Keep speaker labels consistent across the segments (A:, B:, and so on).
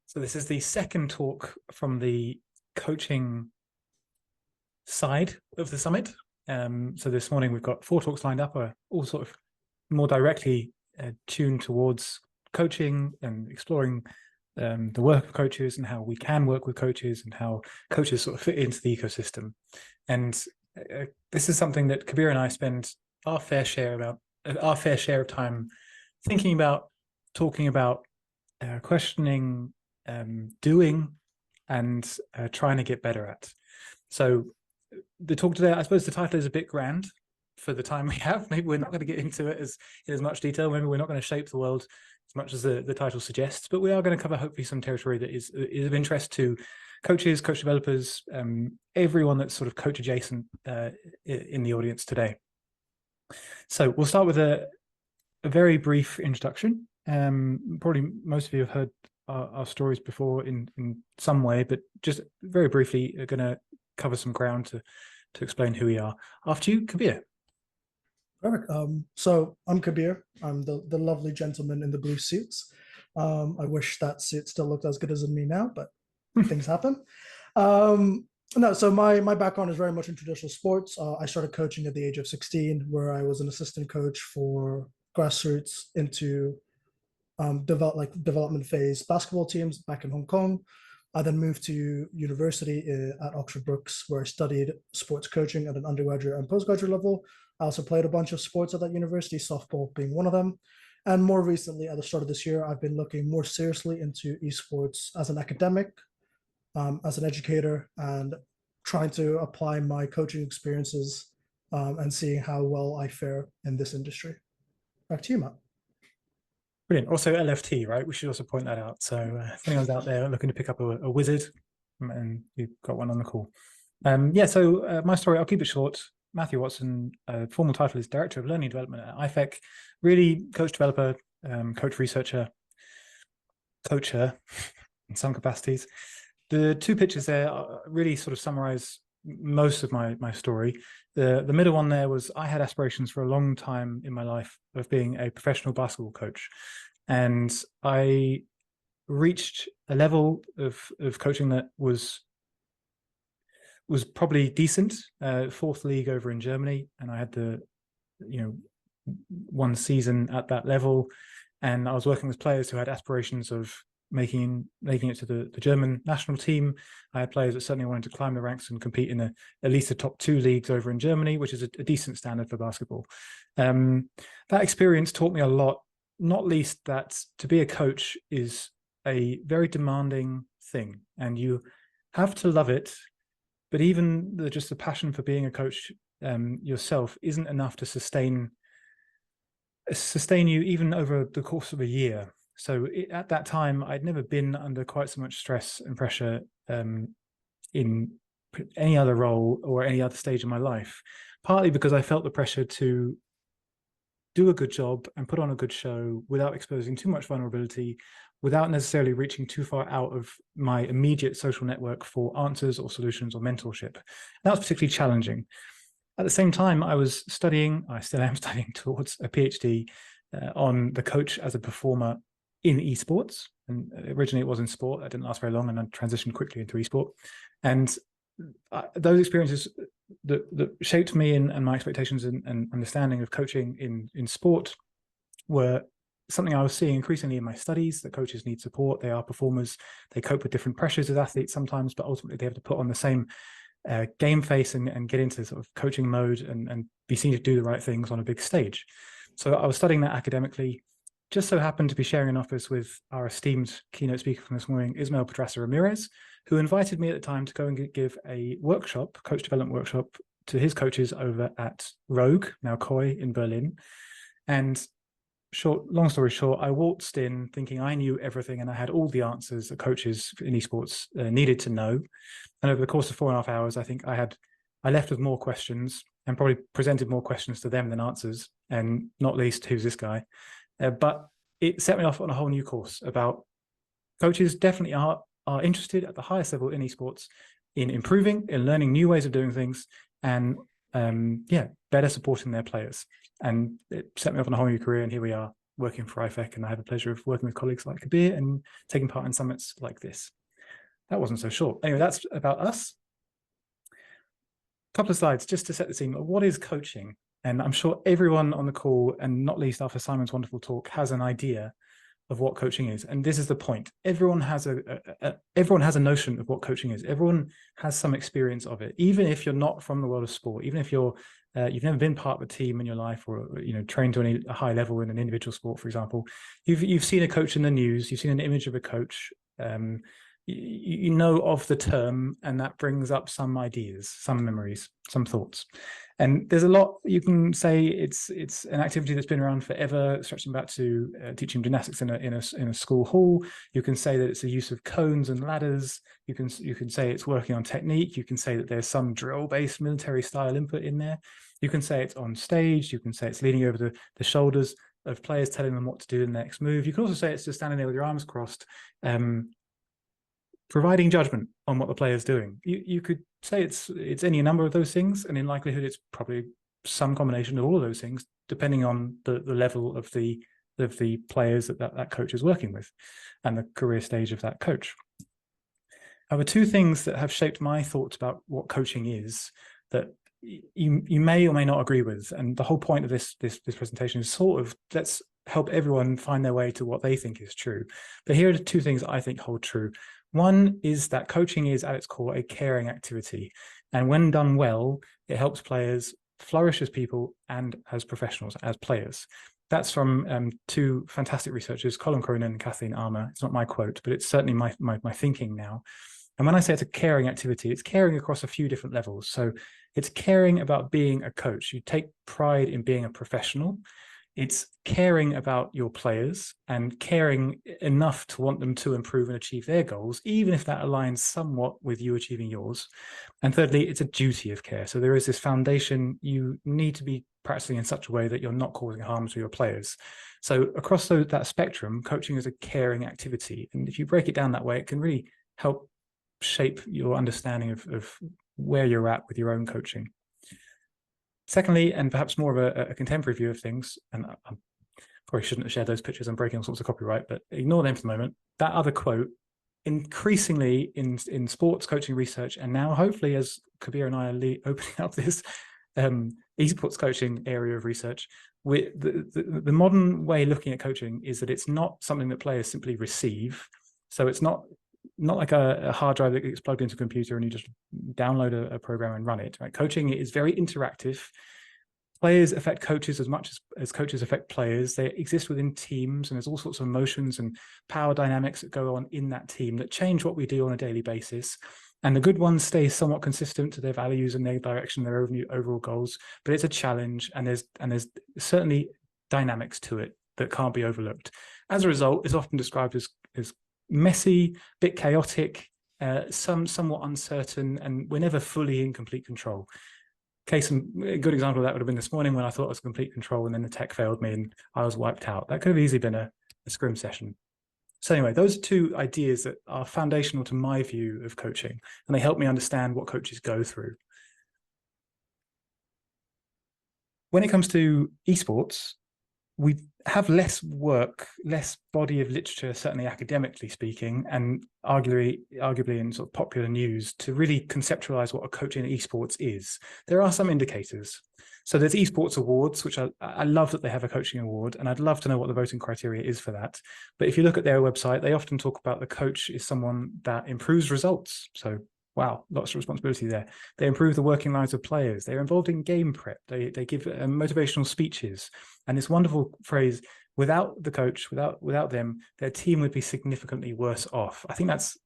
A: So this is the second talk from the coaching side of the summit. So this morning we've got 4 talks lined up, all sort of more directly tuned towards coaching and exploring the work of coaches and how we can work with coaches and how coaches sort of fit into the ecosystem. And this is something that Kabir and I spend our fair share of time thinking about, talking about, questioning, doing, and trying to get better at. So the talk today, I suppose the title is a bit grand for the time we have. Maybe we're not going to get into it in as much detail. Maybe we're not going to shape the world as much as the title suggests, but we are going to cover hopefully some territory that is of interest to coaches, coach developers, everyone that's sort of coach adjacent in the audience today. So we'll start with a very brief introduction. Probably most of you have heard our stories before in some way, but just very briefly are going to cover some ground to explain who we are. After you, Kabir.
B: Perfect. So I'm Kabir. I'm the lovely gentleman in the blue suits. I wish that suit still looked as good as me now, but things happen. No, so my background is very much in traditional sports. I started coaching at the age of 16, where I was an assistant coach for grassroots into development phase basketball teams back in Hong Kong. I then moved to university at Oxford Brookes, where I studied sports coaching at an undergraduate and postgraduate level. I also played a bunch of sports at that university, softball being one of them. And more recently, at the start of this year, I've been looking more seriously into esports as an academic, as an educator, and trying to apply my coaching experiences and seeing how well I fare in this industry. Back to you, Matt.
A: Brilliant. Also LFT, right? We should also point that out. So if anyone's out there looking to pick up a wizard, and you've got one on the call. So my story, I'll keep it short. Matthew Watson, formal title is Director of Learning Development at IFEC, really coach developer, coach researcher, coacher in some capacities. The 2 pictures there really sort of summarize most of my story. The middle one there was I had aspirations for a long time in my life of being a professional basketball coach. And I reached a level of coaching that was probably decent, 4th league over in Germany. And I had one season at that level. And I was working with players who had aspirations of making it to the German national team. I had players that certainly wanted to climb the ranks and compete in at least the top 2 leagues over in Germany, which is a decent standard for basketball. That experience taught me a lot, not least that to be a coach is a very demanding thing, and you have to love it. But even just the passion for being a coach yourself isn't enough to sustain you even over the course of a year. So at that time, I'd never been under quite so much stress and pressure in any other role or any other stage of my life, partly because I felt the pressure to do a good job and put on a good show without exposing too much vulnerability, without necessarily reaching too far out of my immediate social network for answers or solutions or mentorship. And that was particularly challenging. At the same time, I still am studying towards a PhD on the coach as a performer in esports. And originally it was in sport. That didn't last very long, and I transitioned quickly into esport. And those experiences that shaped me and my expectations and understanding of coaching in sport were something I was seeing increasingly in my studies, that coaches need support. They are performers. They cope with different pressures as athletes sometimes, but ultimately they have to put on the same game face and get into sort of coaching mode and be seen to do the right things on a big stage. So I was studying that academically. Just so happened to be sharing an office with our esteemed keynote speaker from this morning, Ismael Pedraza Ramirez, who invited me at the time to go and give a workshop, coach development workshop, to his coaches over at Rogue, now Koi, in Berlin. And long story short, I waltzed in thinking I knew everything and I had all the answers that coaches in esports needed to know. And over the course of 4.5 hours, I think I left with more questions and probably presented more questions to them than answers, and not least, who's this guy? But it set me off on a whole new course about coaches definitely are interested at the highest level in esports in improving, in learning new ways of doing things, and better supporting their players. And it set me off on a whole new career, and here we are working for IFEC, and I have the pleasure of working with colleagues like Kabir and taking part in summits like this. That wasn't so short. Anyway, that's about us. A couple of slides just to set the scene. What is coaching? And I'm sure everyone on the call, and not least after Simon's wonderful talk, has an idea of what coaching is. And this is the point. Everyone has a notion of what coaching is. Everyone has some experience of it, even if you're not from the world of sport, even if you've never been part of a team in your life, or trained to a high level in an individual sport, for example. You've seen a coach in the news, you've seen an image of a coach, you know of the term, and that brings up some ideas, some memories, some thoughts. And there's a lot you can say. It's an activity that's been around forever, stretching back to teaching gymnastics in a school hall. You can say that it's the use of cones and ladders. You can say it's working on technique. You can say that there's some drill-based military style input in there. You can say it's on stage. You can say it's leaning over the shoulders of players, telling them what to do in the next move. You can also say it's just standing there with your arms crossed, providing judgment on what the player is doing. You could say it's any number of those things, and in likelihood it's probably some combination of all of those things, depending on the level of the players that coach is working with and the career stage of that coach. However, two things that have shaped my thoughts about what coaching is that you may or may not agree with, and the whole point of this presentation is sort of, let's help everyone find their way to what they think is true. But here are the two things I think hold true. One is that coaching is at its core a caring activity, and when done well, it helps players flourish as people and as professionals, as players. That's from two fantastic researchers, Colin Cronin and Kathleen Armour. It's not my quote, but it's certainly my thinking now. And when I say it's a caring activity, it's caring across a few different levels. So it's caring about being a coach. You take pride in being a professional. It's caring about your players and caring enough to want them to improve and achieve their goals, even if that aligns somewhat with you achieving yours. And thirdly, it's a duty of care. So there is this foundation. You need to be practicing in such a way that you're not causing harm to your players. So across that spectrum, coaching is a caring activity. And if you break it down that way, it can really help shape your understanding of where you're at with your own coaching. Secondly, and perhaps more of a contemporary view of things, and I probably shouldn't have shared those pictures, I'm breaking all sorts of copyright, but ignore them for the moment. That other quote, increasingly in sports coaching research, and now hopefully as Kabir and I are opening up this esports coaching area of research, the modern way of looking at coaching is that it's not something that players simply receive. So it's not like a hard drive that gets plugged into a computer and you just download a program and run it. Right? Coaching is very interactive. Players affect coaches as much as coaches affect players. They exist within teams, and there's all sorts of emotions and power dynamics that go on in that team that change what we do on a daily basis. And the good ones stay somewhat consistent to their values and their direction, their overall goals. But it's a challenge, and there's certainly dynamics to it that can't be overlooked. As a result, it's often described as messy, bit chaotic, somewhat uncertain, and we're never fully in complete control. A good example of that would have been this morning when I thought I was in complete control and then the tech failed me and I was wiped out. That could have easily been a scrim session. So anyway, those are two ideas that are foundational to my view of coaching, and they help me understand what coaches go through. When it comes to esports, we have less work, less body of literature, certainly academically speaking, and arguably in sort of popular news to really conceptualize what a coach in esports is. There are some indicators. So there's esports awards, which I love that they have a coaching award, and I'd love to know what the voting criteria is for that. But if you look at their website, they often talk about the coach is someone that improves results. So wow, lots of responsibility there. They improve the working lives of players. They're involved in game prep. They give motivational speeches. And this wonderful phrase, without the coach, without them, their team would be significantly worse off. I think that's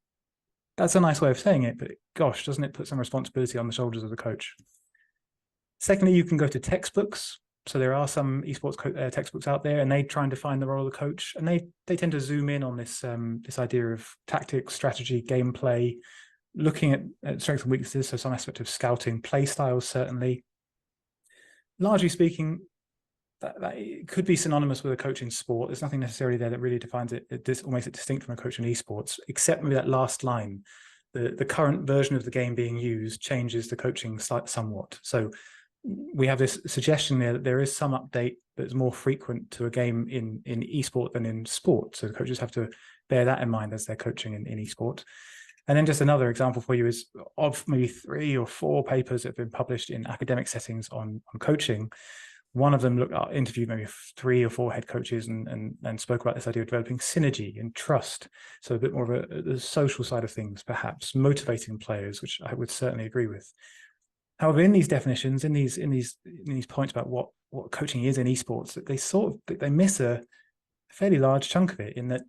A: a nice way of saying it, but gosh, doesn't it put some responsibility on the shoulders of the coach? Secondly, you can go to textbooks. So there are some esports textbooks out there, and they try and define the role of the coach. And they tend to zoom in on this idea of tactics, strategy, gameplay, looking at strengths and weaknesses, so some aspect of scouting, play styles, certainly. Largely speaking, that it could be synonymous with a coach in sport. There's nothing necessarily there that really defines it, or makes it distinct from a coach in esports, except maybe that last line. The current version of the game being used changes the coaching somewhat. So we have this suggestion there that there is some update that's more frequent to a game in esport than in sport. So the coaches have to bear that in mind as they're coaching in esport. And then just another example for you is of maybe 3 or 4 papers that have been published in academic settings on coaching. One of them interviewed maybe 3 or 4 head coaches and spoke about this idea of developing synergy and trust. So a bit more of the social side of things, perhaps motivating players, which I would certainly agree with. However, in these definitions, in these points about what coaching is in esports, they miss a fairly large chunk of it, in that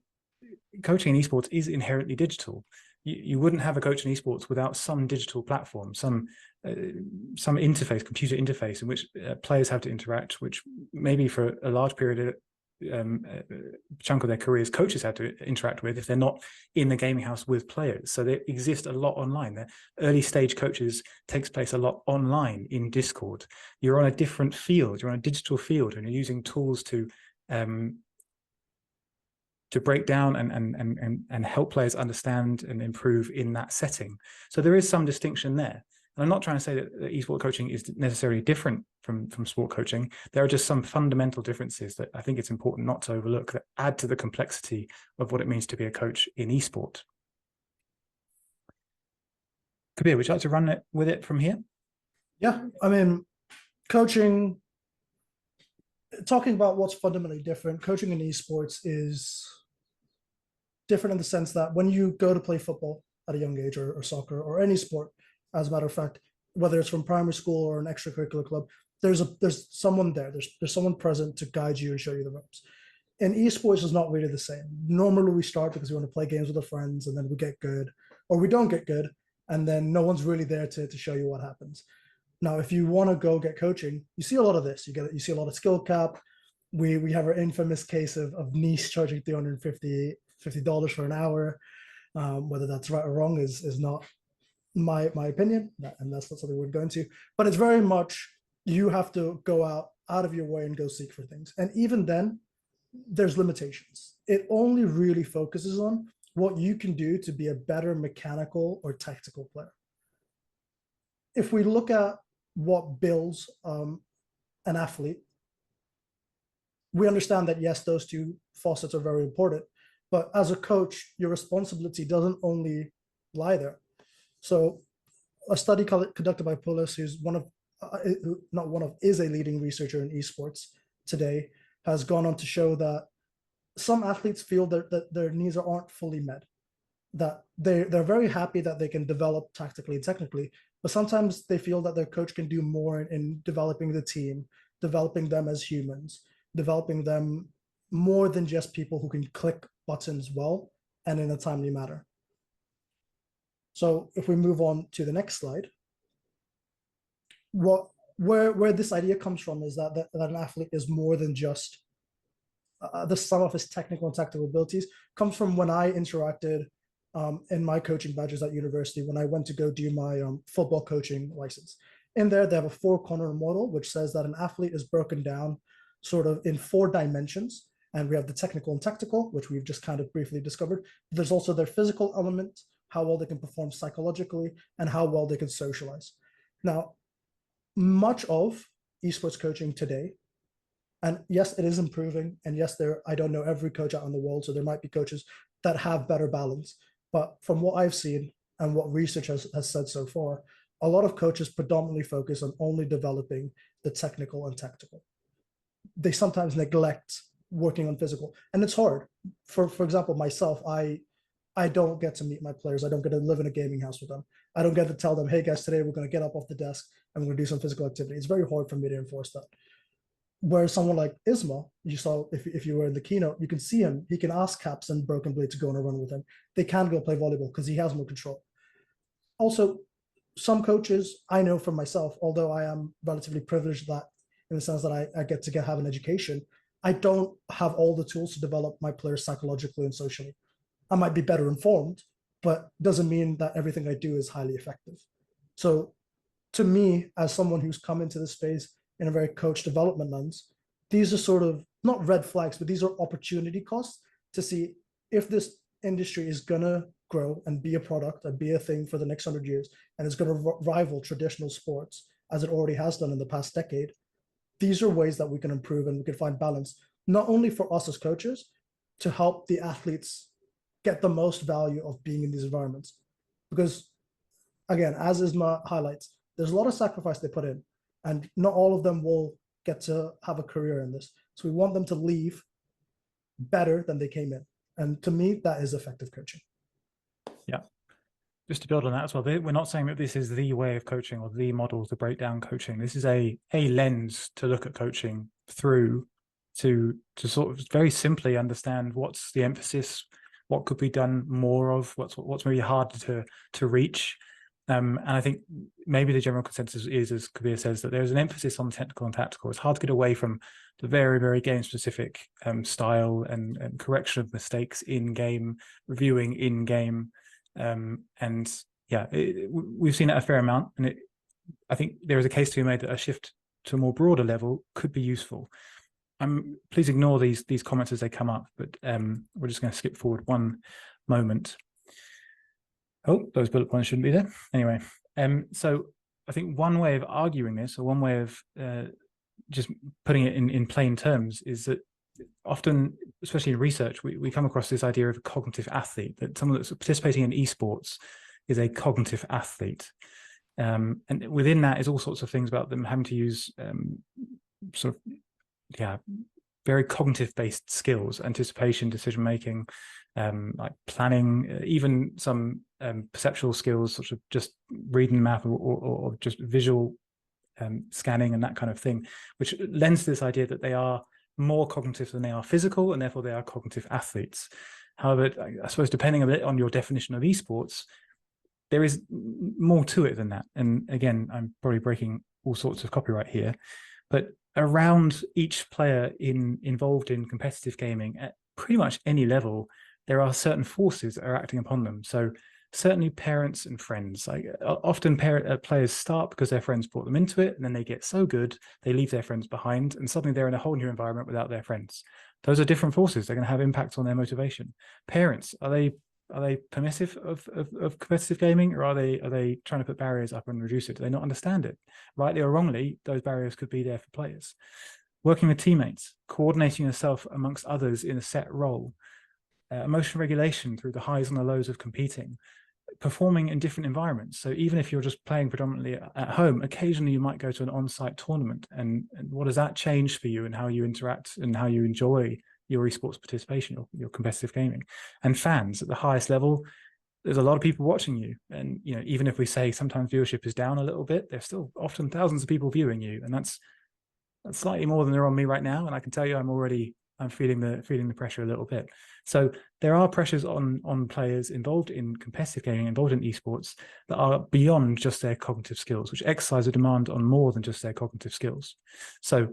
A: coaching in esports is inherently digital. You wouldn't have a coach in esports without some digital platform, some interface, computer interface, in which players have to interact, which maybe for a large period chunk of their careers coaches have to interact with if they're not in the gaming house with players. So they exist a lot online. The early stage coaches takes place a lot online in Discord. You're on a different field, you're on a digital field, and you're using tools to break down and help players understand and improve in that setting. So there is some distinction there. And I'm not trying to say that esports coaching is necessarily different from sport coaching. There are just some fundamental differences that I think it's important not to overlook, that add to the complexity of what it means to be a coach in esport. Kabir, would you like to run it with it from here?
B: Yeah, I mean, coaching, talking about what's fundamentally different, coaching in esports is different in the sense that when you go to play football at a young age, or soccer, or any sport, as a matter of fact, whether it's from primary school or an extracurricular club, there's someone there, there's someone present to guide you and show you the ropes. In esports, is not really the same. Normally we start because we want to play games with our friends, and then we get good, or we don't get good, and then no one's really there to show you what happens. Now, if you want to go get coaching, you see a lot of this. You see a lot of skill cap. We have our infamous case of Nice charging $350 for an hour. Whether that's right or wrong is not my opinion, and that's not something we're going to. But it's very much, you have to go out of your way and go seek for things. And even then, there's limitations. It only really focuses on what you can do to be a better mechanical or tactical player. If we look at what builds an athlete, we understand that, yes, those 2 facets are very important. But as a coach, your responsibility doesn't only lie there. So a study conducted by Pulis, who's is a leading researcher in esports today, has gone on to show that some athletes feel that their needs aren't fully met, that they're very happy that they can develop tactically and technically, but sometimes they feel that their coach can do more in developing the team, developing them as humans, developing them more than just people who can click buttons well and in a timely manner. So if we move on to the next slide, where this idea comes from is that an athlete is more than just the sum of his technical and tactical abilities. Comes from when I interacted in my coaching badges at university, when I went to go do my football coaching license. In there, they have a 4-corner model, which says that an athlete is broken down sort of in 4 dimensions. And we have the technical and tactical, which we've just kind of briefly discovered. There's also their physical element, how well they can perform psychologically, and how well they can socialize. Now, much of esports coaching today, and yes, it is improving, and yes, I don't know every coach out in the world, so there might be coaches that have better balance. But from what I've seen and what research has said so far, a lot of coaches predominantly focus on only developing the technical and tactical. They sometimes neglect working on physical, and it's hard. For example, myself, I don't get to meet my players. I don't get to live in a gaming house with them. I don't get to tell them, hey guys, today we're going to get up off the desk and we're going to do some physical activity. It's very hard for me to enforce that. Whereas someone like Isma, you saw, if you were in the keynote, you can see him. He can ask Caps and Broken Blade to go on a run with him. They can go play volleyball because he has more control. Also, some coaches, I know from myself, although I am relatively privileged that in the sense that I get to have an education, I don't have all the tools to develop my players psychologically and socially. I might be better informed, but doesn't mean that everything I do is highly effective. So to me, as someone who's come into this space in a very coach development lens, these are sort of not red flags, but these are opportunity costs to see if this industry is going to grow and be a product and be a thing for the next 100 years, and it's going to rival traditional sports as it already has done in the past decade, these are ways that we can improve and we can find balance, not only for us as coaches to help the athletes get the most value of being in these environments. Because again, as Isma highlights, there's a lot of sacrifice they put in, and not all of them will get to have a career in this. So we want them to leave better than they came in. And to me, that is effective coaching.
A: Yeah. Just to build on that as well, we're not saying that this is the way of coaching or the model to break down coaching. This is a lens to look at coaching through to sort of very simply understand what's the emphasis, what could be done more of, what's maybe harder to reach. And I think maybe the general consensus is, as Kabir says, that there's an emphasis on technical and tactical. It's hard to get away from the very, very game-specific style and correction of mistakes in-game, reviewing in-game. And yeah, we've seen it a fair amount. And I think there is a case to be made that a shift to a more broader level could be useful. Please ignore these comments as they come up, but we're just going to skip forward one moment. Oh, those bullet points shouldn't be there. Anyway, so I think one way of arguing this, or one way of just putting it in plain terms, is that often, especially in research, we come across this idea of a cognitive athlete, that someone that's participating in esports is a cognitive athlete. And within that is all sorts of things about them having to use very cognitive-based skills, anticipation, decision-making, like planning, even some perceptual skills, such as just reading the map or just visual scanning and that kind of thing, which lends to this idea that they are more cognitive than they are physical, and therefore they are cognitive athletes. However, I suppose depending a bit on your definition of esports, there is more to it than that. And again, I'm probably breaking all sorts of copyright here, but around each player involved in competitive gaming at pretty much any level, there are certain forces that are acting upon them. So certainly parents and friends, like often players start because their friends brought them into it, and then they get so good, they leave their friends behind, and suddenly they're in a whole new environment without their friends. Those are different forces. They're going to have impacts on their motivation. Parents, are they permissive of competitive gaming, or are they trying to put barriers up and reduce it? Do they not understand it? Rightly or wrongly, those barriers could be there for players. Working with teammates, coordinating yourself amongst others in a set role, emotion regulation through the highs and the lows of competing, performing in different environments. So even if you're just playing predominantly at home, occasionally you might go to an on-site tournament, and what does that change for you and how you interact and how you enjoy your esports participation, or your competitive gaming? And fans at the highest level, there's a lot of people watching you, and even if we say sometimes viewership is down a little bit, there's still often thousands of people viewing you, and that's slightly more than they're on me right now. And I can tell you, I'm feeling the pressure a little bit. So there are pressures on players involved in competitive gaming, involved in esports, that are beyond just their cognitive skills, which exercise a demand on more than just their cognitive skills. So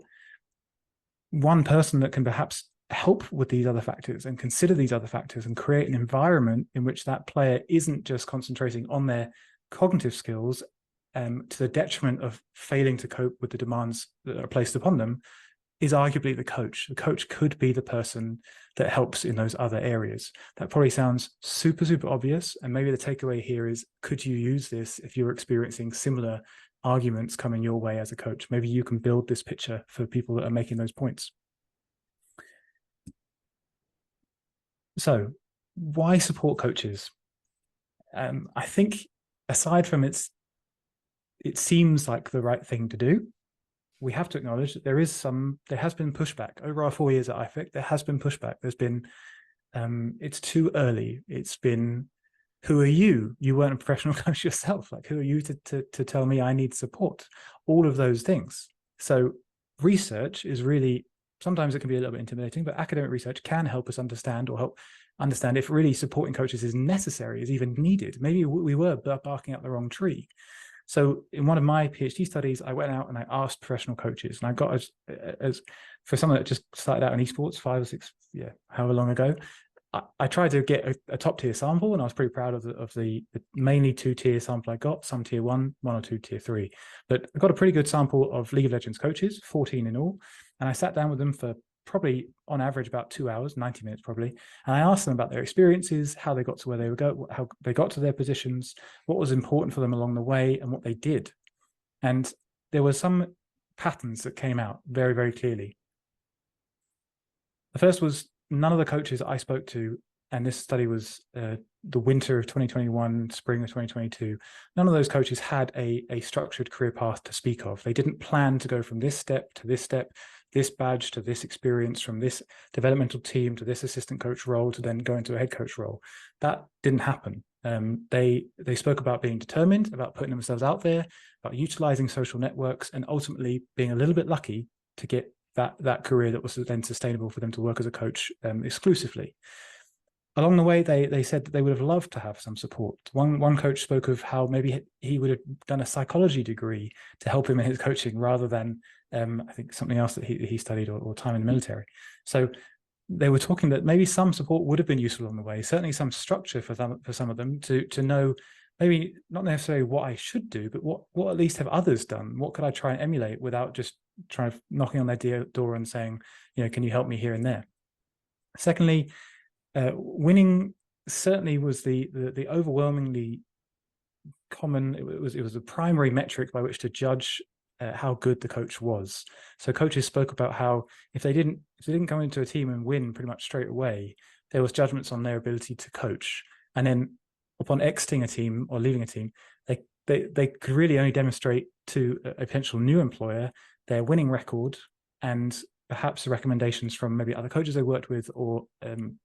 A: one person that can perhaps help with these other factors and consider these other factors and create an environment in which that player isn't just concentrating on their cognitive skills to the detriment of failing to cope with the demands that are placed upon them, is arguably the coach. The coach could be the person that helps in those other areas. That probably sounds super, super obvious. And maybe the takeaway here is, could you use this if you're experiencing similar arguments coming your way as a coach? Maybe you can build this picture for people that are making those points. So why support coaches? I think aside from it seems like the right thing to do, we have to acknowledge that there has been pushback over our 4 years at IFIC. There has been pushback. There's been, it's too early. It's been, who are you? You weren't a professional coach yourself. Like, who are you to tell me I need support? All of those things. So research is really, sometimes it can be a little bit intimidating, but academic research can help us understand, or help understand if really supporting coaches is necessary, is even needed. Maybe we were barking up the wrong tree. So in one of my PhD studies, I went out and I asked professional coaches, and I got as for someone that just started out in esports 5 or 6, however long ago, I tried to get a top tier sample, and I was pretty proud of the mainly 2-tier sample I got, some tier 1 or 2 tier 3, but I got a pretty good sample of League of Legends coaches, 14 in all, and I sat down with them for probably on average about 2 hours, 90 minutes probably. And I asked them about their experiences, how they got to where they would go, how they got to their positions, what was important for them along the way, and what they did. And there were some patterns that came out very, very clearly. The first was none of the coaches I spoke to, and this study was the winter of 2021, spring of 2022, none of those coaches had a structured career path to speak of. They didn't plan to go from this step to this step, this badge to this experience, from this developmental team to this assistant coach role to then go into a head coach role. That didn't happen. They spoke about being determined, about putting themselves out there, about utilizing social networks, and ultimately being a little bit lucky to get that career that was then sustainable for them to work as a coach exclusively. Along the way, they said that they would have loved to have some support. One coach spoke of how maybe he would have done a psychology degree to help him in his coaching rather than I think something else that he studied or time in the military. So they were talking that maybe some support would have been useful along the way, certainly some structure for some of them to know maybe not necessarily what I should do, but what at least have others done? What could I try and emulate without just trying to knocking on their door and saying, can you help me here and there? Secondly, winning certainly was the overwhelmingly common. It was a primary metric by which to judge how good the coach was. So coaches spoke about how if they didn't go into a team and win pretty much straight away, there was judgments on their ability to coach. And then upon exiting a team or leaving a team, they could really only demonstrate to a potential new employer their winning record and perhaps the recommendations from maybe other coaches they worked with or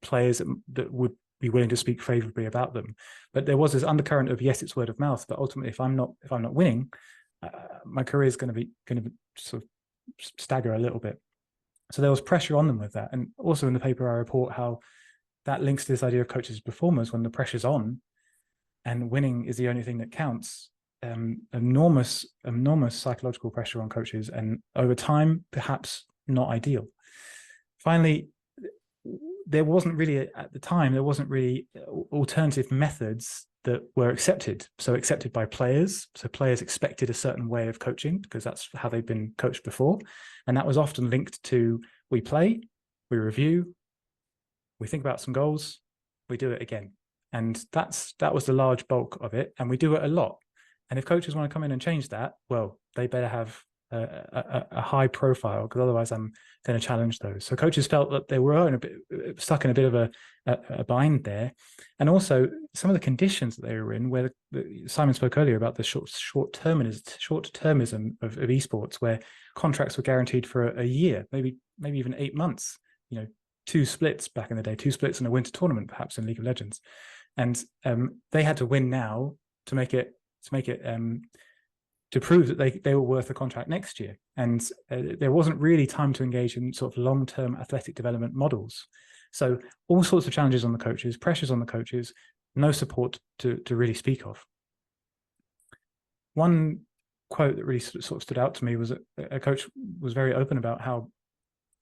A: players that would be willing to speak favorably about them. But there was this undercurrent of, yes, it's word of mouth, but ultimately, if I'm not winning, my career is going to sort of stagger a little bit. So there was pressure on them with that. And also in the paper, I report how that links to this idea of coaches as performers. When the pressure's on and winning is the only thing that counts, enormous psychological pressure on coaches, and over time, perhaps not ideal. Finally, there wasn't really alternative methods that were accepted. So accepted by players. So players expected a certain way of coaching because that's how they've been coached before. And that was often linked to, we play, we review, we think about some goals, we do it again. And that was the large bulk of it. And we do it a lot. And if coaches want to come in and change that, well, they better have a high profile, because otherwise I'm going to challenge those. So coaches felt that they were stuck in a bit of a bind there. And also some of the conditions that they were in, where Simon spoke earlier about the short-termism of esports, where contracts were guaranteed for a year, maybe even 8 months, 2 splits back in the day, 2 splits in a winter tournament, perhaps in League of Legends. And they had to win now to prove that they were worth a contract next year. And there wasn't really time to engage in sort of long-term athletic development models. So all sorts of challenges on the coaches, pressures on the coaches, no support to really speak of. One quote that really sort of stood out to me was a coach was very open about how,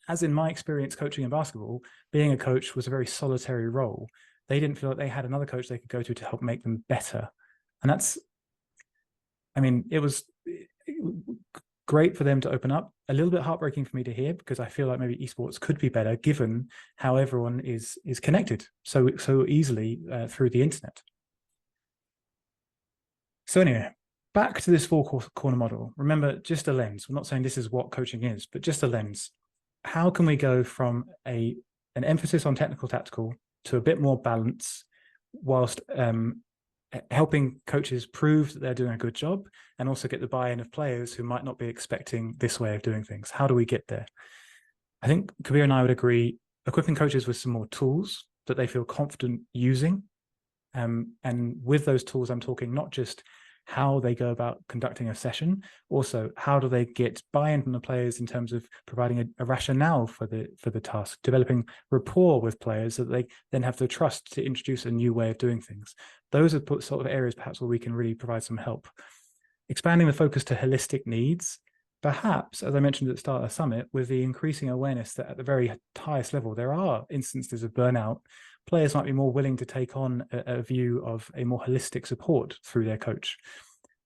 A: as in my experience coaching in basketball, being a coach was a very solitary role. They didn't feel like they had another coach they could go to help make them better. And it was great for them to open up. A little bit heartbreaking for me to hear, because I feel like maybe esports could be better given how everyone is connected so easily through the internet. So anyway, back to this 4-corner model. Remember, just a lens. We're not saying this is what coaching is, but just a lens. How can we go from an emphasis on technical tactical to a bit more balance, whilst helping coaches prove that they're doing a good job, and also get the buy-in of players who might not be expecting this way of doing things? How do we get there? I think Kabir and I would agree, equipping coaches with some more tools that they feel confident using. And with those tools, I'm talking not just how they go about conducting a session, also how do they get buy-in from the players in terms of providing a rationale for the task, developing rapport with players so that they then have the trust to introduce a new way of doing things. Those are sort of areas perhaps where we can really provide some help. Expanding the focus to holistic needs, perhaps, as I mentioned at the start of the summit, with the increasing awareness that at the very highest level, there are instances of burnout, players might be more willing to take on a view of a more holistic support through their coach.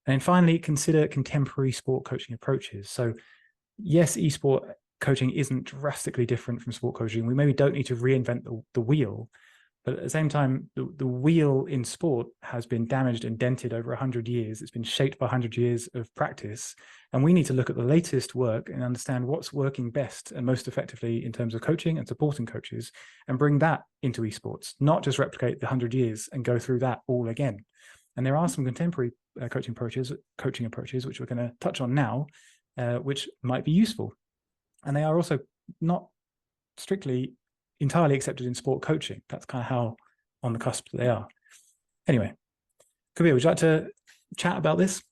A: And then finally, consider contemporary sport coaching approaches. So yes, esport coaching isn't drastically different from sport coaching. We maybe don't need to reinvent the wheel, But at the same time, the wheel in sport has been damaged and dented over 100 years. It's been shaped by 100 years of practice. And we need to look at the latest work and understand what's working best and most effectively in terms of coaching and supporting coaches, and bring that into esports, not just replicate the 100 years and go through that all again. And there are some contemporary coaching approaches, which we're going to touch on now, which might be useful. And they are also not strictly entirely accepted in sport coaching. That's kind of how on the cusp they are. Anyway, Kabir, would you like to chat about this?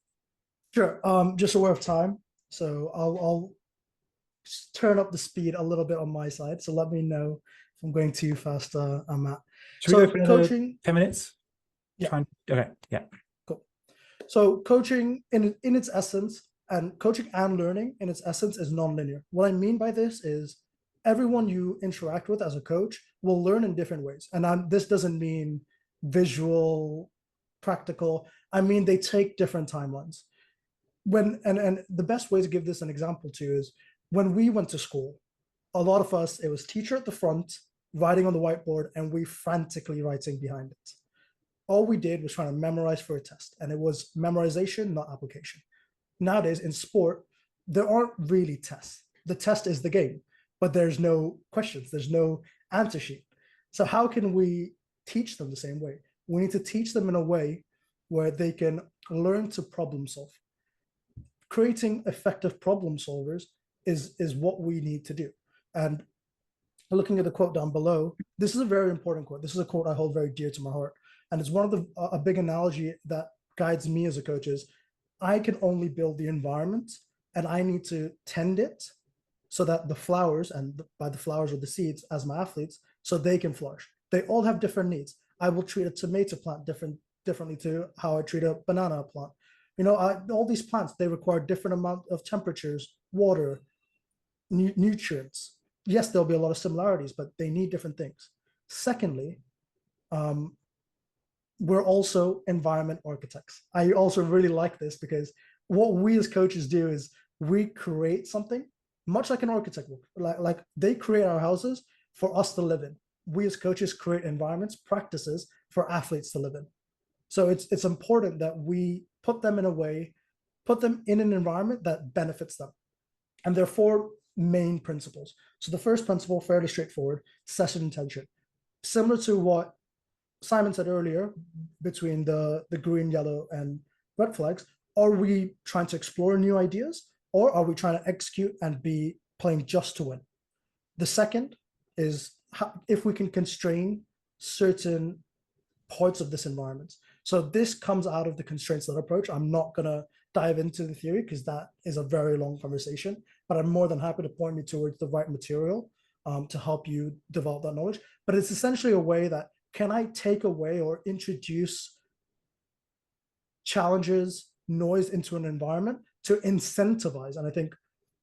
B: Sure. Just aware of time, so I'll turn up the speed a little bit on my side. So let me know if I'm going too fast, Matt.
A: Should we go for coaching 10 minutes?
B: Yeah.
A: Okay. Yeah.
B: Cool. So coaching in its essence, and coaching and learning in its essence, is non-linear. What I mean by this is everyone you interact with as a coach will learn in different ways. And this doesn't mean visual, practical. I mean, they take different timelines. And the best way to give this an example to is when we went to school, a lot of us, it was teacher at the front, writing on the whiteboard, and we frantically writing behind it. All we did was trying to memorize for a test, and it was memorization, not application. Nowadays in sport, there aren't really tests. The test is the game, but there's no questions, there's no answer sheet. So how can we teach them the same way? We need to teach them in a way where they can learn to problem solve. Creating effective problem solvers is what we need to do. And looking at the quote down below, this is a very important quote. This is a quote I hold very dear to my heart. And it's one of a big analogy that guides me as a coach is, I can only build the environment and I need to tend it so that the flowers, and by the flowers or the seeds as my athletes, so they can flourish. They all have different needs. I will treat a tomato plant differently to how I treat a banana plant. All these plants, they require different amount of temperatures, water, nutrients. Yes, there'll be a lot of similarities, but they need different things. Secondly, we're also environment architects. I also really like this because what we as coaches do is we create something much like an architect will. Like they create our houses for us to live in. We as coaches create environments, practices for athletes to live in. So it's important that we put them in an environment that benefits them. And there are four main principles. So the first principle, fairly straightforward, session intention. Similar to what Simon said earlier, between the green, yellow, and red flags, are we trying to explore new ideas, or are we trying to execute and be playing just to win? The second is if we can constrain certain parts of this environment. So this comes out of the constraints-led approach. I'm not going to dive into the theory because that is a very long conversation, but I'm more than happy to point you towards the right material to help you develop that knowledge. But it's essentially a way that, can I take away or introduce challenges, noise into an environment to incentivize? And I think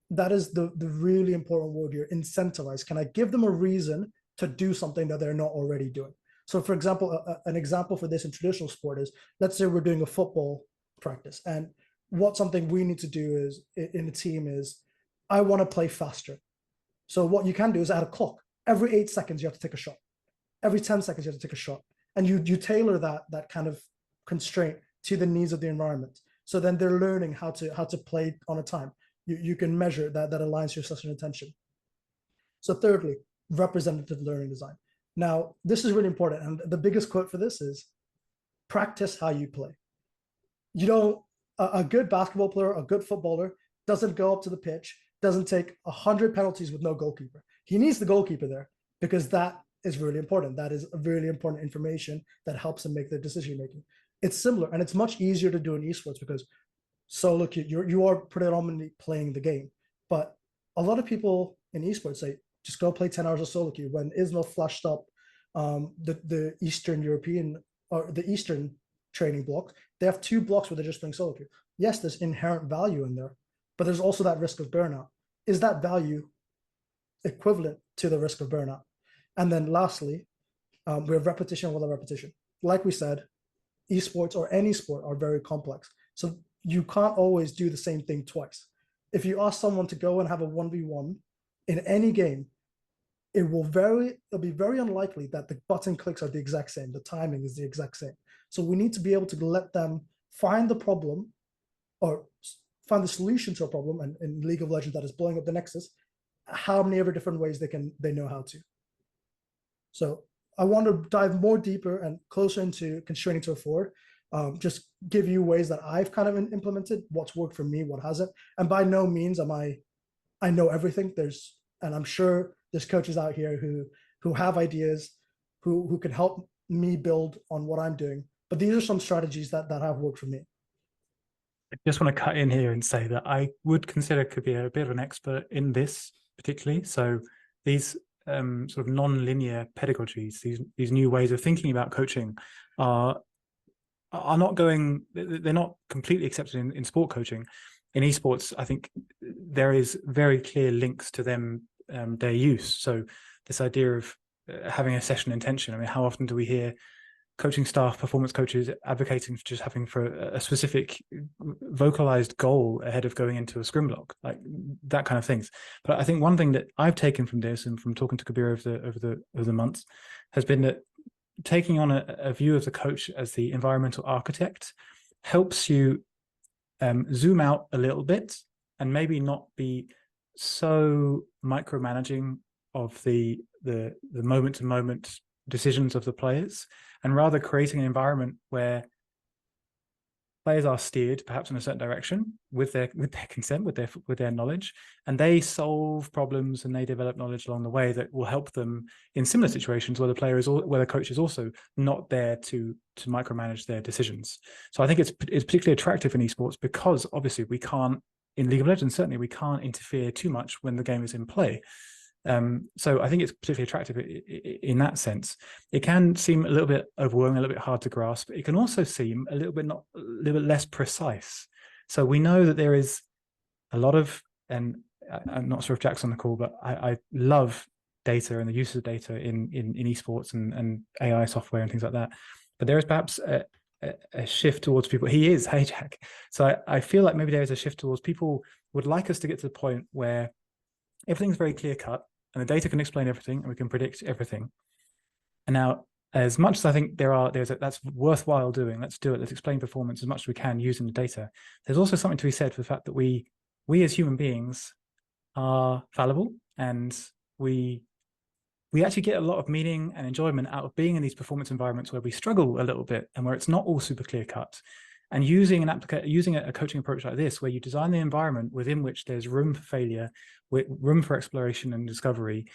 B: that is the really important word here, incentivize. Can I give them a reason to do something that they're not already doing? So for example, an example for this in traditional sport is, let's say we're doing a football practice, and what something we need to do is in the team is, I want to play faster. So what you can do is add a clock. Every 8 seconds, you have to take a shot. Every 10 seconds, you have to take a shot. And you tailor that kind of constraint to the needs of the environment. So then they're learning how to play on a time. You can measure that aligns your session intention. So thirdly, representative learning design. Now, this is really important. And the biggest quote for this is, practice how you play. A good basketball player, a good footballer doesn't go up to the pitch, doesn't take 100 penalties with no goalkeeper. He needs the goalkeeper there because that is really important. That is a really important information that helps them make their decision making. It's similar, and it's much easier to do in esports because solo queue, you are predominantly playing the game. But a lot of people in esports say, just go play 10 hours of solo queue, when Ismail flashed up the Eastern European or the Eastern training block. They have 2 blocks where they're just playing solo queue. Yes, there's inherent value in there, but there's also that risk of burnout. Is that value equivalent to the risk of burnout? And then lastly, we have repetition with a repetition. Like we said, esports or any sport are very complex. So you can't always do the same thing twice. If you ask someone to go and have a 1v1 in any game, it'll be very unlikely that the button clicks are the exact same. The timing is the exact same. So we need to be able to let them find the problem or find the solution to a problem. And in League of Legends, that is blowing up the Nexus, how many ever different ways they know how to. So I want to dive more deeper and closer into constraining to a 4. Just give you ways that I've kind of implemented, what's worked for me, what hasn't. And by no means I know everything. And I'm sure there's coaches out here who have ideas, who can help me build on what I'm doing. But these are some strategies that have worked for me.
A: I just want to cut in here and say that I would consider Kabir a bit of an expert in this particularly. So these sort of non-linear pedagogies, these new ways of thinking about coaching are not going, they're not completely accepted in sport coaching. In esports, I think there is very clear links to them, their use. So this idea of having a session intention. I mean, how often do we hear coaching staff, performance coaches advocating for just having for a specific vocalized goal ahead of going into a scrim block, like that kind of things. But I think one thing that I've taken from this and from talking to Kabir over the months has been that taking on a view of the coach as the environmental architect helps you zoom out a little bit and maybe not be so micromanaging of the moment to moment decisions of the players, and rather creating an environment where players are steered perhaps in a certain direction with their consent, with their knowledge, and they solve problems and they develop knowledge along the way that will help them in similar situations where the coach is also not there to micromanage their decisions. So I think it's particularly attractive in esports because obviously we can't, in League of Legends certainly, we can't interfere too much when the game is in play. So I think it's particularly attractive in that sense. It can seem a little bit overwhelming, a little bit hard to grasp. It can also seem a little bit less precise. So we know that there is a lot of, and I'm not sure if Jack's on the call, but I love data and the use of data in esports and AI software and things like that. But there is perhaps a shift towards people. He is, hey Jack. So I feel like maybe there is a shift towards people would like us to get to the point where everything's very clear cut and the data can explain everything and we can predict everything. And now, as much as I think that's worthwhile doing, let's do it. Let's explain performance as much as we can using the data. There's also something to be said for the fact that we as human beings are fallible, and we actually get a lot of meaning and enjoyment out of being in these performance environments where we struggle a little bit and where it's not all super clear cut. And using a coaching approach like this, where you design the environment within which there's room for failure, with room for exploration and discovery,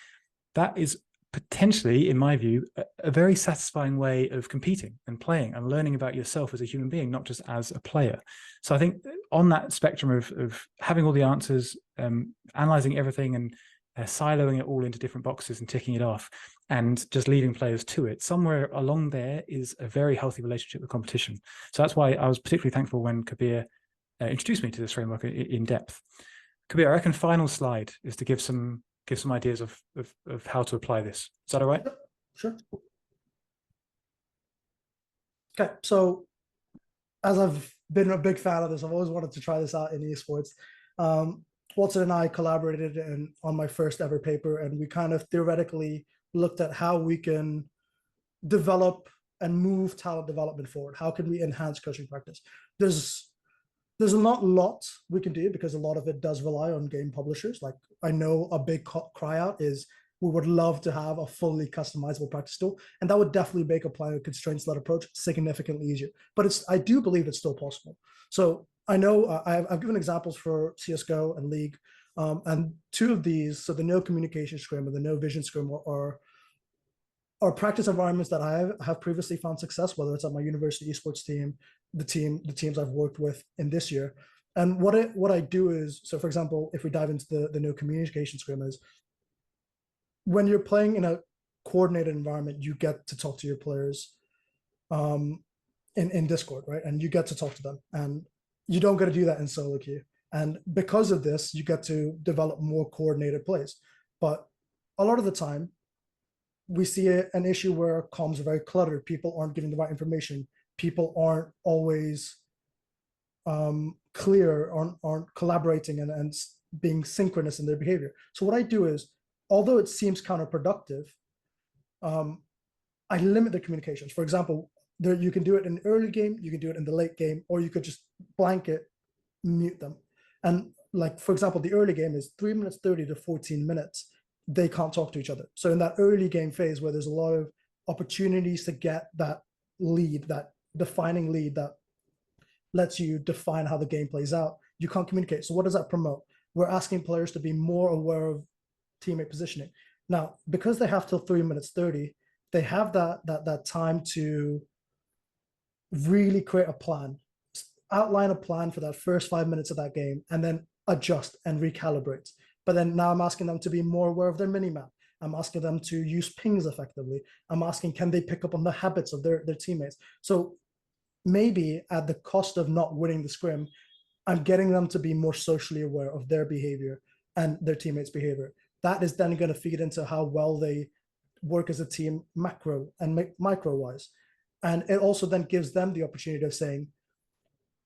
A: that is potentially, in my view, a very satisfying way of competing and playing and learning about yourself as a human being, not just as a player. So I think on that spectrum of having all the answers, analyzing everything and siloing it all into different boxes and ticking it off and just leaving players to it, somewhere along there is a very healthy relationship with competition. So that's why I was particularly thankful when Kabir introduced me to this framework in depth. Kabir, I reckon final slide is to give some ideas of how to apply this. Is that all right?
B: Sure. Okay, so as I've been a big fan of this, I've always wanted to try this out in esports. Watson and I collaborated on my first ever paper, and we kind of theoretically looked at how we can develop and move talent development forward. How can we enhance coaching practice? There's not a lot we can do because a lot of it does rely on game publishers. Like, I know a big cry out is we would love to have a fully customizable practice tool, and that would definitely make applying a constraints-led approach significantly easier. But I do believe it's still possible. So I know I've given examples for CSGO and League, and two of these, so the no communication scrim and the no vision scrim, are practice environments that I have previously found success, whether it's at my university esports team, the teams I've worked with in this year. And what I do is, so for example, if we dive into the no communication scrim, is when you're playing in a coordinated environment, you get to talk to your players in Discord, right? And you get to talk to them, and you don't get to do that in solo queue. And because of this, you get to develop more coordinated plays. But a lot of the time, we see an issue where comms are very cluttered. People aren't giving the right information. People aren't always clear, aren't collaborating and being synchronous in their behavior. So what I do is although it seems counterproductive, I limit the communications. For example, you can do it in the early game, you can do it in the late game, or you could just blanket mute them. And like, for example, the early game is 3 minutes 30 to 14 minutes. They can't talk to each other. So in that early game phase where there's a lot of opportunities to get that lead, that defining lead that lets you define how the game plays out, you can't communicate. So what does that promote? We're asking players to be more aware of teammate positioning. Now, because they have till 3 minutes 30, they have that time to really create a plan, outline a plan for that first 5 minutes of that game, and then adjust and recalibrate. But then now I'm asking them to be more aware of their mini map. I'm asking them to use pings effectively. I'm asking, can they pick up on the habits of their teammates? So maybe at the cost of not winning the scrim, I'm getting them to be more socially aware of their behavior and their teammates' behavior. That is then going to feed into how well they work as a team, macro and micro wise. And it also then gives them the opportunity of saying,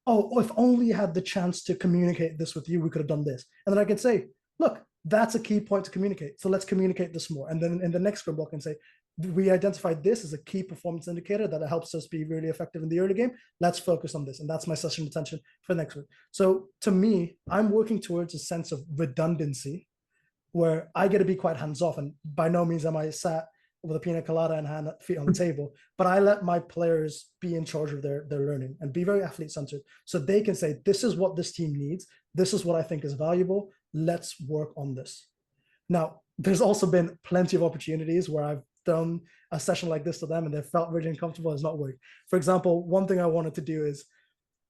B: oh, if only you had the chance to communicate this with you, we could have done this. And then I can say, look, that's a key point to communicate. So let's communicate this more. And then in the next scrim block, I can say, we identified this as a key performance indicator that helps us be really effective in the early game. Let's focus on this. And that's my session attention for next week. So to me, I'm working towards a sense of redundancy where I get to be quite hands-off. And by no means am I sat with a pina colada and feet on the table, but I let my players be in charge of their learning and be very athlete-centered. So they can say, this is what this team needs. This is what I think is valuable. Let's work on this. Now, there's also been plenty of opportunities where I've done a session like this to them and they felt really uncomfortable. It's not worked. For example, one thing I wanted to do is,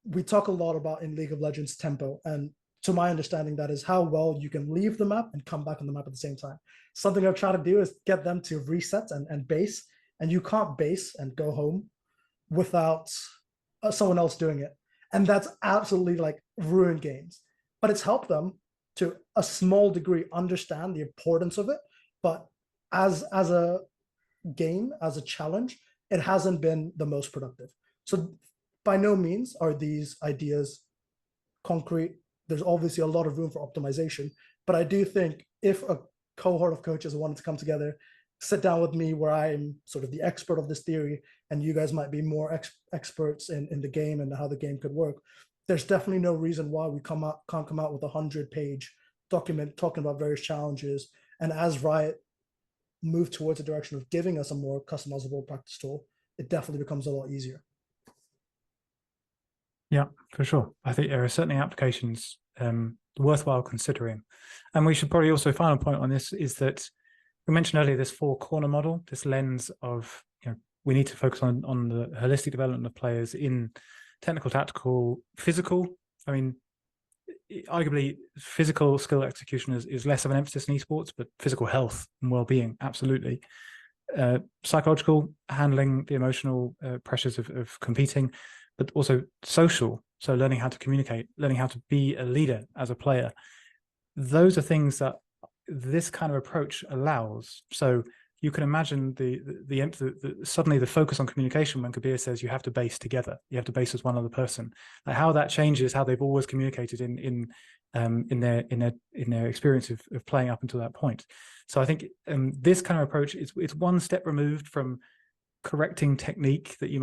B: we talk a lot about in League of Legends tempo, and to my understanding, that is how well you can leave the map and come back on the map at the same time. Something I've tried to do is get them to reset and base, and you can't base and go home without someone else doing it. And that's absolutely like ruined games, but it's helped them to a small degree understand the importance of it. But as a game, as a challenge, it hasn't been the most productive. So by no means are these ideas concrete. There's obviously a lot of room for optimization, but I do think if a cohort of coaches wanted to come together, sit down with me where I'm sort of the expert of this theory, and you guys might be more experts in the game and how the game could work, there's definitely no reason why we can't come out with a 100-page document talking about various challenges. And as Riot move towards the direction of giving us a more customizable practice tool, it definitely becomes a lot easier.
A: Yeah, for sure. I think there are certainly applications worthwhile considering. And we should probably also, final point on this is that we mentioned earlier this 4-corner model, this lens of, we need to focus on the holistic development of players in technical, tactical, physical. I mean, arguably physical skill execution is less of an emphasis in esports, but physical health and well-being, absolutely. Psychological, handling the emotional pressures of competing, but also social. So learning how to communicate, learning how to be a leader as a player. Those are things that this kind of approach allows. So you can imagine suddenly the focus on communication when Kabir says you have to base together, you have to base as one other person, like how that changes how they've always communicated in their experience of playing up until that point. So I think this kind of approach it's one step removed from correcting technique that you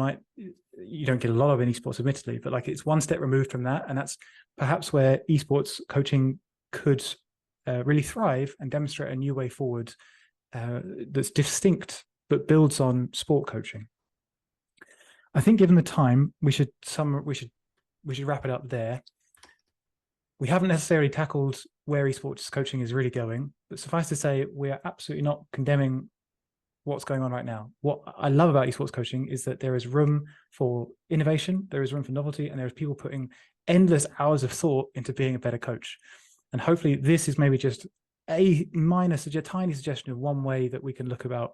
A: don't get a lot of in esports, admittedly, but like it's one step removed from that, and that's perhaps where esports coaching could really thrive and demonstrate a new way forward that's distinct but builds on sport coaching. I think given the time, we should wrap it up there. We haven't necessarily tackled where esports coaching is really going, but suffice to say, we are absolutely not condemning what's going on right now. What I love about esports coaching is that there is room for innovation, there is room for novelty, and there is people putting endless hours of thought into being a better coach. And hopefully this is maybe just a tiny suggestion of one way that we can look about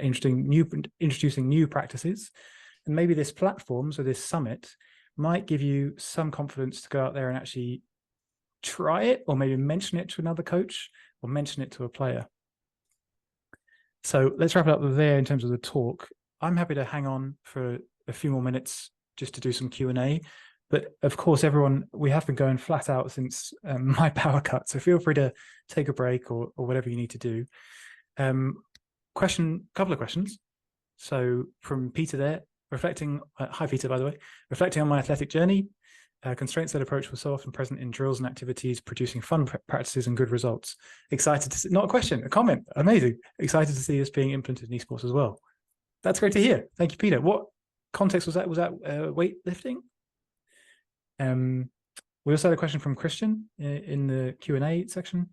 A: introducing new practices. And maybe this platform, so this summit, might give you some confidence to go out there and actually try it, or maybe mention it to another coach, or mention it to a player. So let's wrap it up there in terms of the talk. I'm happy to hang on for a few more minutes just to do some Q&A, But of course, everyone, we have been going flat out since my power cut. So feel free to take a break or whatever you need to do. Couple of questions. So from Peter there, reflecting, hi Peter, by the way, reflecting on my athletic journey, constraints-led approach was so often present in drills and activities, producing fun practices and good results. Excited to see, not a question, a comment, amazing. Excited to see this being implemented in esports as well. That's great to hear. Thank you, Peter. What context was that? Was that weightlifting? We also had a question from Christian in the Q&A section.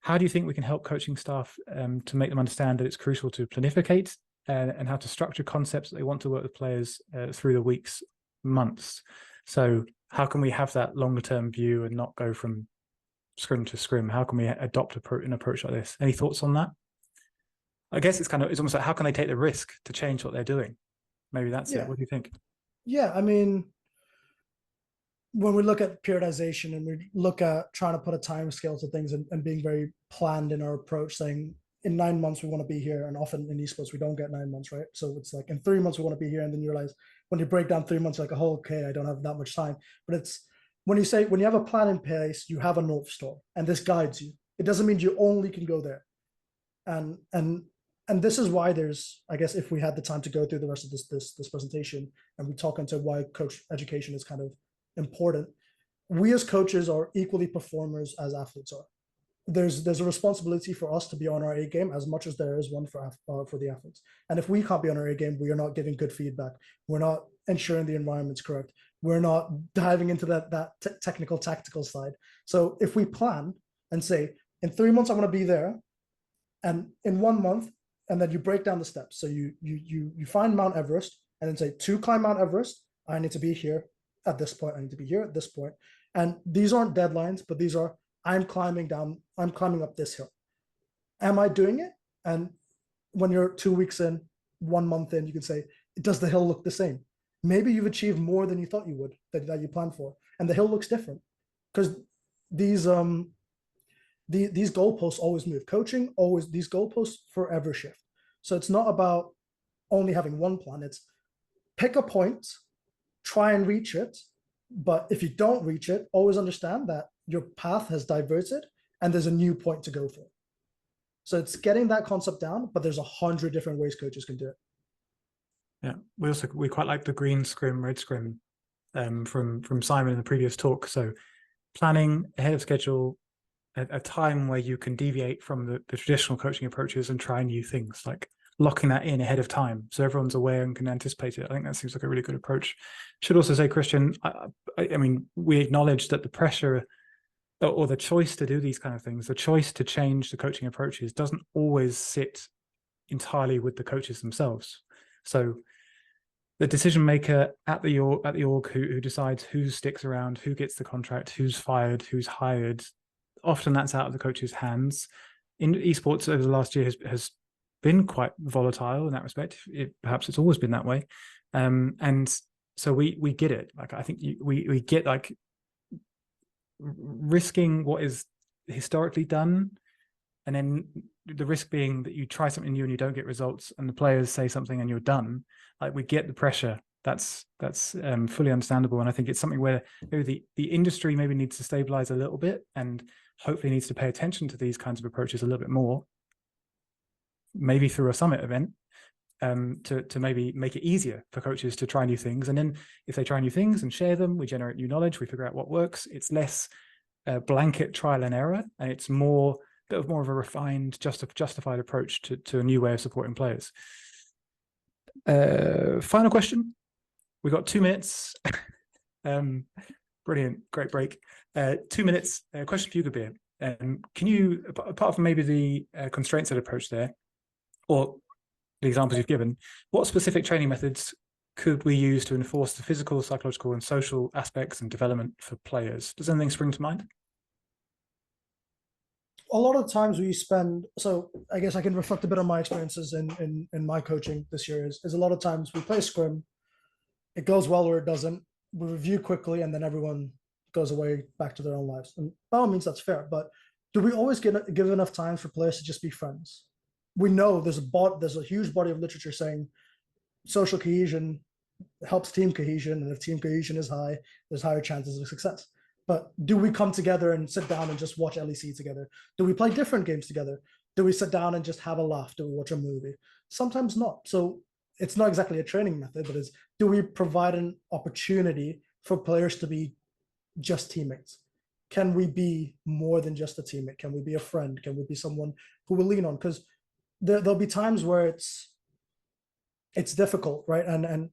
A: How do you think we can help coaching staff to make them understand that it's crucial to planificate and how to structure concepts that they want to work with players through the weeks, months? So how can we have that longer term view and not go from scrim to scrim? How can we adopt an approach like this? Any thoughts on that? I guess it's almost like, how can they take the risk to change what they're doing? Maybe that's it. What do you think?
B: Yeah, I mean, when we look at periodization and we look at trying to put a time scale to things and being very planned in our approach, saying in 9 months we want to be here, and often in esports we don't get 9 months, right? So it's like in 3 months we want to be here, and then you realize when you break down 3 months, you're like, oh, okay, I don't have that much time. But it's when you have a plan in place, you have a North Star, and this guides you. It doesn't mean you only can go there. And this is why there's, I guess, if we had the time to go through the rest of this presentation and we talk into why coach education is kind of important, we as coaches are equally performers as athletes are. There's a responsibility for us to be on our A game as much as there is one for the athletes. And if we can't be on our A game, we are not giving good feedback. We're not ensuring the environment's correct. We're not diving into that technical, tactical side. So if we plan and say, in 3 months, I want to be there, and in 1 month, and then you break down the steps. So you find Mount Everest and then say, to climb Mount Everest, I need to be here at this point. I need to be here at this point. And these aren't deadlines, but these are, I'm climbing up this hill. Am I doing it? And when you're 2 weeks in, 1 month in, you can say, does the hill look the same? Maybe you've achieved more than you thought you would, that you planned for. And the hill looks different because these goalposts always move. Coaching, always, these goalposts forever shift. So it's not about only having one plan. It's pick a point, try and reach it. But if you don't reach it, always understand that your path has diverted and there's a new point to go for. So it's getting that concept down, but there's 100 different ways coaches can do it.
A: Yeah, we quite like the green scrim, red scrim from Simon in the previous talk. So planning ahead of schedule, a time where you can deviate from the traditional coaching approaches and try new things, like locking that in ahead of time so everyone's aware and can anticipate it. I think that seems like a really good approach. Should also say, Christian, I mean, we acknowledge that the pressure or the choice to do these kind of things, the choice to change the coaching approaches doesn't always sit entirely with the coaches themselves. So the decision maker at the org who decides who sticks around, who gets the contract, who's fired, who's hired, often that's out of the coach's hands. In esports over the last year has been quite volatile in that respect. Perhaps it's always been that way. And so we get it. Like, I think we get, like, risking what is historically done, and then the risk being that you try something new and you don't get results, and the players say something and you're done. Like, we get the pressure. That's fully understandable, and I think it's something where maybe the industry maybe needs to stabilize a little bit, and hopefully needs to pay attention to these kinds of approaches a little bit more, maybe through a summit event, to maybe make it easier for coaches to try new things. And then if they try new things and share them, we generate new knowledge, we figure out what works. It's less blanket trial and error, and it's more of a refined, justified approach to a new way of supporting players. Final question. We've got 2 minutes. Brilliant, great break. 2 minutes. Question for you, Kabir. Can you, apart from maybe the constraints-led approach there, or the examples you've given, what specific training methods could we use to enforce the physical, psychological, and social aspects and development for players? Does anything spring to mind?
B: A lot of times we spend, so I guess I can reflect a bit on my experiences in my coaching this year, is a lot of times we play scrim, it goes well or it doesn't, we review quickly, and then everyone goes away back to their own lives. And by all means, that's fair, but do we always give enough time for players to just be friends? We know there's a huge body of literature saying social cohesion helps team cohesion, and if team cohesion is high, there's higher chances of success. But do we come together and sit down and just watch LEC together? Do we play different games together? Do we sit down and just have a laugh? Do we watch a movie? Sometimes not. So it's not exactly a training method, but it's, do we provide an opportunity for players to be just teammates? Can we be more than just a teammate? Can we be a friend? Can we be someone who will lean on? Because there'll be times where it's difficult, right? And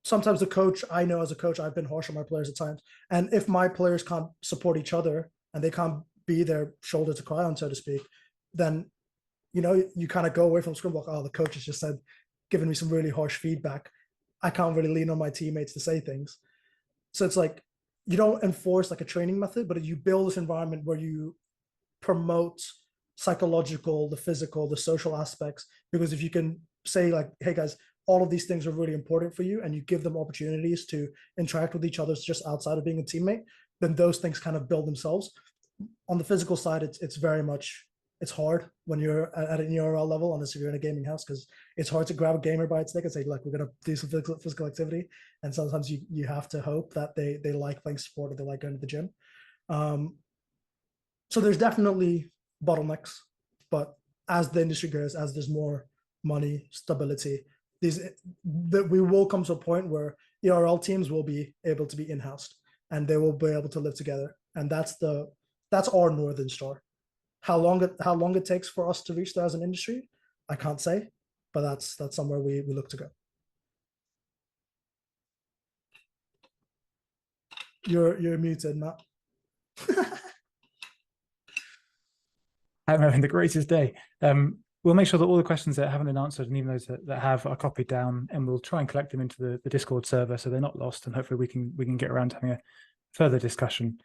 B: sometimes the coach, I know as a coach, I've been harsh on my players at times. And if my players can't support each other and they can't be their shoulder to cry on, so to speak, then, you know, you kind of go away from scrum block. Oh, the coach has just said, given me some really harsh feedback. I can't really lean on my teammates to say things. So it's like, you don't enforce like a training method, but you build this environment where you promote psychological, the physical, the social aspects. Because if you can say like, hey guys, all of these things are really important for you, and you give them opportunities to interact with each other just outside of being a teammate, then those things kind of build themselves. On the physical side, it's very much, it's hard when you're at an ERL level, unless you're in a gaming house, because it's hard to grab a gamer by its neck and say, like, we're going to do some physical activity. And sometimes you have to hope that they like playing sport or they like going to the gym. So there's definitely bottlenecks, but as the industry grows, as there's more money, stability, we will come to a point where ERL teams will be able to be in-housed and they will be able to live together. And that's our Northern Star. How long it takes for us to reach there as an industry, I can't say, but that's somewhere we look to go. You're muted, Matt.
A: I'm having the greatest day. We'll make sure that all the questions that haven't been answered, and even those that have, are copied down, and we'll try and collect them into the Discord server so they're not lost, and hopefully we can get around to having a further discussion.